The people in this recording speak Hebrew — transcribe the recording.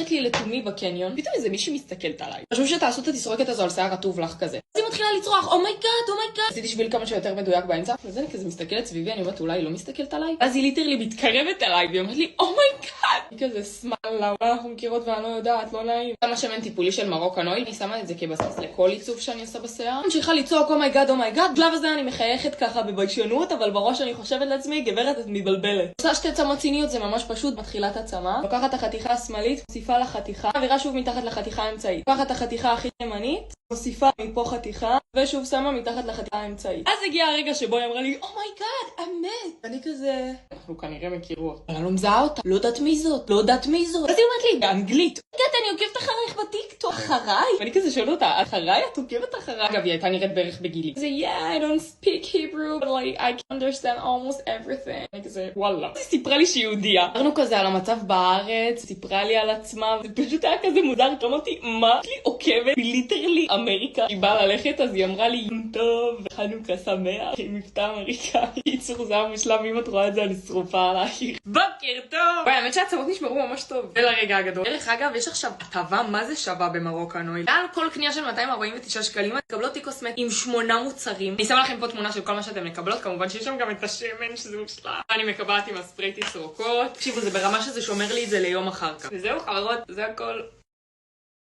הולכת לי לתומי בקניון, פתאום איזה מישהי מסתכלת עליי. חשוב שתעשו את התסרוקת הזו על שיער רטוב לך כזה. אז היא מתחילה לצרוח, אומייגאד, אומייגאד. עשיתי שביל כמה שיותר מדויק באמצע, ואז אני כזה מסתכלת סביבי, אני אומרת, אולי היא לא מסתכלת עליי? אז היא ליטרלי מתקרבת אליי, והיא אומרת לי, אומייגאד. היא כזה סמאלה, אנחנו מכירות ואני לא יודעת, לא נעים. שמה שמן טיפולי של מרוקן אויל, אני שמה את זה כבסיס לכל עיצוב שאני עושה בשיער. ממשיכה לצעוק, אומייגאד, אומייגאד. בשלב הזה אני מחייכת ככה בביישנות, אבל בראש אני חושבת לעצמי, גברת, את מבלבלת. עושה שתי צמות ציניות, זה ממש פשוט בתחילת הצמה. לוקחת החתיכה השמאלית, מוסיפה לחתיכה, מעבירה שוב מתחת לחתיכה האמצעית. לוקחת את החתיכה הכי ימנית, מוסיפה מפה חתיכה, ושוב שמה מתחת לחתיכה האמצעית. אז הגיע הרגע שבו היא אמרה לי, אומייגאד, אמת. אני כזה, אנחנו כנראה מכירות. אבל אני לא מזהה אותה, לא יודעת מי זאת, לא יודעת מי זאת. אז היא אומרת לי, באנגלית, אומייגאד, אני עוקבת אחריך בטיקטוק. אחריי? ואני כזה שואל אותה, אחריי? את עוקבת אחריי? אגב, היא הייתה נראית בערך בגילי. כזה, yeah, I don't speak Hebrew, but like, I can understand almost everything. אני כזה, וואלה. אז היא סיפרה לי שהיא יהודיה. אמרנו כזה על המצב בארץ, סיפרה לי על עצמה, זה פשוט היה כזה מוזר, אמרתי, מה? היא עוקבת ליטרלי אמריקה. היא באה ללכת, אז היא אמרה לי, יום טוב, חנוכה שמח, עם מבטא אמריקאי. קיצור, זה היה מושלם, אם את רואה את זה, אני שרופה עלייך. בוקר טוב! וואי, האמת שהצמות נשמרו ממש טוב. ולרגע הגדול. דרך אגב, יש עכשיו הטבה מה זה שווה במרוקן אויל. על כל קנייה של 249 שקלים, את מקבלות טיקוסמט עם 8 מוצרים. אני שמה לכם פה תמונה של כל מה שאתם מקבלות, כמובן שיש שם גם את השמן שזה מושלם. אני מקבלת עם הספרי תסרוקות. תקשיבו, זה ברמה שזה שומר לי את זה ליום אחר כך. וזהו חברות, זה הכל.